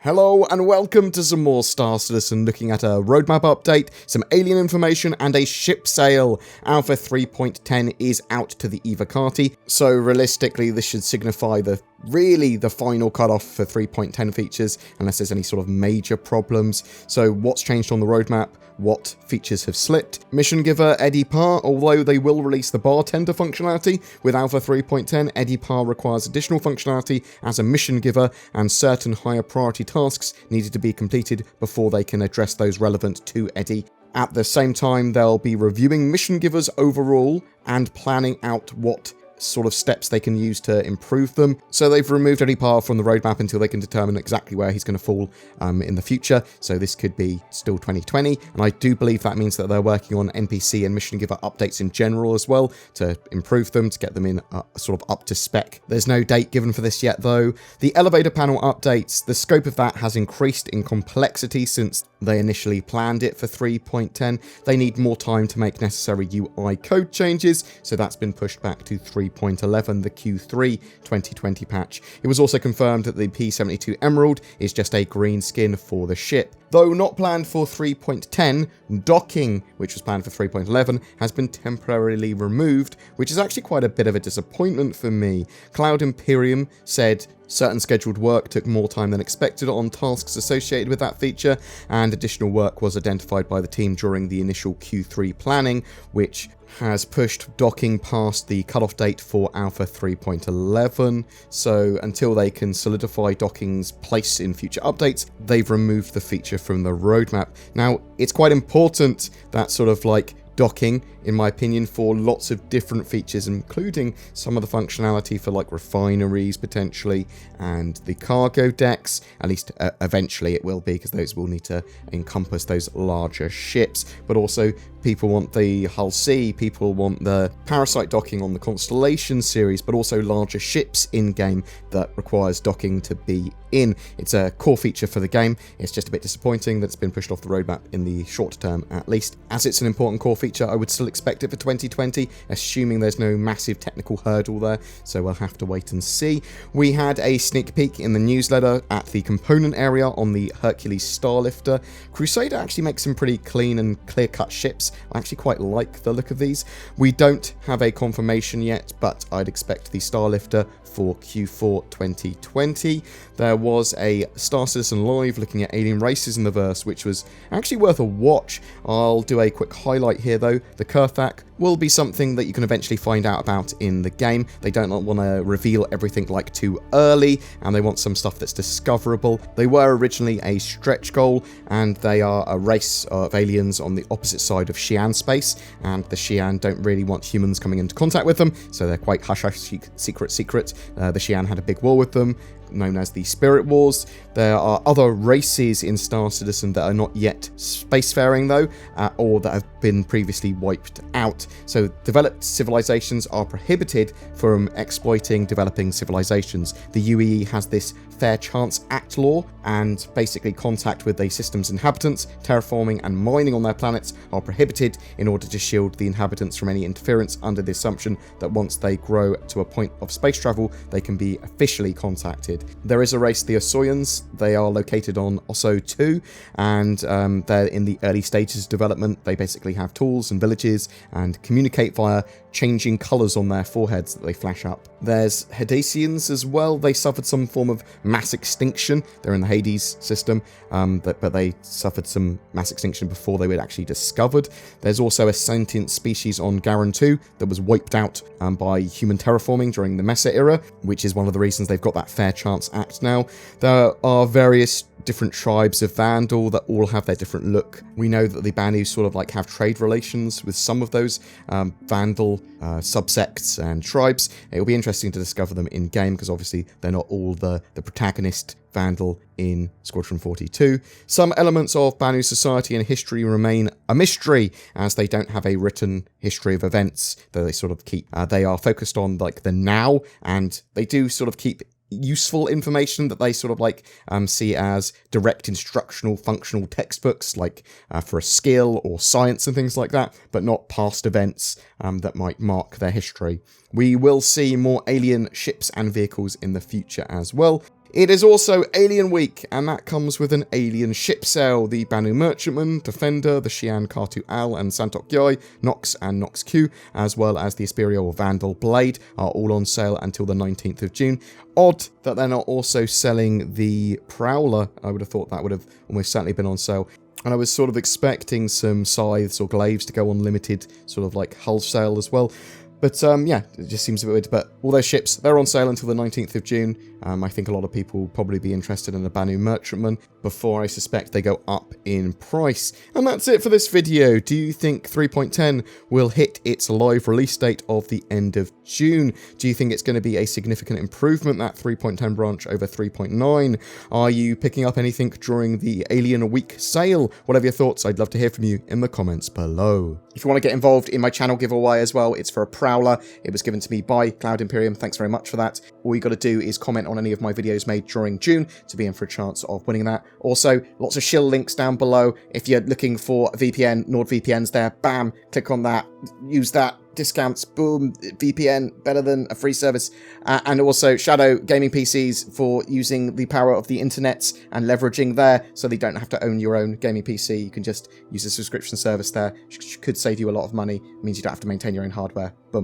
Hello and welcome to some more Star Citizen, looking at a roadmap update, some alien information and a ship sale. Alpha 3.10 is out to the Evocati, so realistically this should signify the final cutoff for 3.10 features, unless there's any sort of major problems. So what's changed on the roadmap? What features have slipped? Mission giver Eddie Parr, although they will release the bartender functionality with Alpha 3.10, Eddie Parr requires additional functionality as a mission giver, and certain higher priority tasks needed to be completed before they can address those relevant to Eddie. At the same time, they'll be reviewing mission givers overall and planning out what sort of steps they can use to improve them. So they've removed Eddie Parr from the roadmap until they can determine exactly where he's going to fall in the future. So this could be still 2020. And I do believe that means that they're working on NPC and mission giver updates in general as well to improve them, to get them in sort of up to spec. There's no date given for this yet though. The elevator panel updates, the scope of that has increased in complexity since they initially planned it for 3.10. They need more time to make necessary UI code changes, so that's been pushed back to 3.11, the Q3 2020 patch. It was also confirmed that the P-72 Emerald is just a green skin for the ship. Though not planned for 3.10, docking, which was planned for 3.11, has been temporarily removed, which is actually quite a bit of a disappointment for me. Cloud Imperium said certain scheduled work took more time than expected on tasks associated with that feature, and additional work was identified by the team during the initial Q3 planning, which has pushed docking past the cutoff date for Alpha 3.11. So until they can solidify docking's place in future updates, they've removed the feature from the roadmap. Now, it's quite important that sort of like docking, in my opinion, for lots of different features, including some of the functionality for like refineries potentially, and the cargo decks. At least eventually it will be, because those will need to encompass those larger ships. But also people want the Hull C, people want the Parasite docking on the Constellation series, but also larger ships in-game that requires docking to be in. It's a core feature for the game. It's just a bit disappointing that it's been pushed off the roadmap in the short term at least. As it's an important core feature, I would still expect it for 2020, assuming there's no massive technical hurdle there, so we'll have to wait and see. We had a sneak peek in the newsletter at the component area on the Hercules Starlifter. Crusader actually makes some pretty clean and clear-cut ships. I actually quite like the look of these. We don't have a confirmation yet, but I'd expect the Starlifter for Q4 2020. There was a Star Citizen Live looking at alien races in the verse, which was actually worth a watch. I'll do a quick highlight here though. The Kurthak will be something that you can eventually find out about in the game. They don't want to reveal everything like too early, and they want some stuff that's discoverable. They were originally a stretch goal, and they are a race of aliens on the opposite side of Xi'an space, and the Xi'an don't really want humans coming into contact with them, so they're quite hush-hush, secret. The Xi'an had a big war with them, known as the Spirit Wars. There are other races in Star Citizen that are not yet spacefaring though, or that have been previously wiped out. So developed civilizations are prohibited from exploiting developing civilizations. The UEE has this Fair Chance Act law, and basically contact with the system's inhabitants, terraforming and mining on their planets are prohibited in order to shield the inhabitants from any interference, under the assumption that once they grow to a point of space travel, they can be officially contacted. There is a race, the Osoyans. They are located on Oso 2, and they're in the early stages of development. They basically have tools and villages and communicate via changing colours on their foreheads that they flash up. There's Hadesians as well. They suffered some form of mass extinction. They're in the Hades system, but they suffered some mass extinction before they were actually discovered. There's also a sentient species on Garan 2 that was wiped out by human terraforming during the Mesa era, which is one of the reasons they've got that Fair Chance Act now. There are various different tribes of Vandal that all have their different look. We know that the Banu sort of like have trade relations with some of those Vandal subsects and tribes. It'll be interesting to discover them in game, because obviously they're not all the protagonist Vandal in Squadron 42. Some elements of Banu society and history remain a mystery, as they don't have a written history of events that they sort of keep. They are focused on like the now, and they do sort of keep useful information that they sort of like see as direct instructional functional textbooks, like for a skill or science and things like that, but not past events that might mark their history. We will see more alien ships and vehicles in the future as well. It is also Alien Week, and that comes with an Alien ship sale. The Banu Merchantman, Defender, the Xi'an Kartu Al and Santok Gyoi, Nox and Nox Q, as well as the Asperia or Vandal Blade are all on sale until the 19th of June. Odd that they're not also selling the Prowler. I would have thought that would have almost certainly been on sale. And I was sort of expecting some scythes or glaives to go on limited sort of like hull sale as well. But yeah, it just seems a bit weird. But all those ships, they're on sale until the 19th of June. I think a lot of people will probably be interested in the Banu Merchantman before I suspect they go up in price. And that's it for this video. Do you think 3.10 will hit its live release date of the end of June? Do you think it's going to be a significant improvement, that 3.10 branch over 3.9? Are you picking up anything during the Alien Week sale? Whatever your thoughts, I'd love to hear from you in the comments below. If you want to get involved in my channel giveaway as well, it's for a Prowler. It was given to me by Cloud Imperium. Thanks very much for that. All you got to do is comment on any of my videos made during June to be in for a chance of winning that. Also, lots of shill links down below. If you're looking for a VPN, NordVPN's there. Bam, click on that. Use that. Discounts, boom, VPN, better than a free service. And also Shadow Gaming PCs for using the power of the internet and leveraging there, so they don't have to own your own gaming PC. You can just use a subscription service there, which could save you a lot of money. It means you don't have to maintain your own hardware. Boom.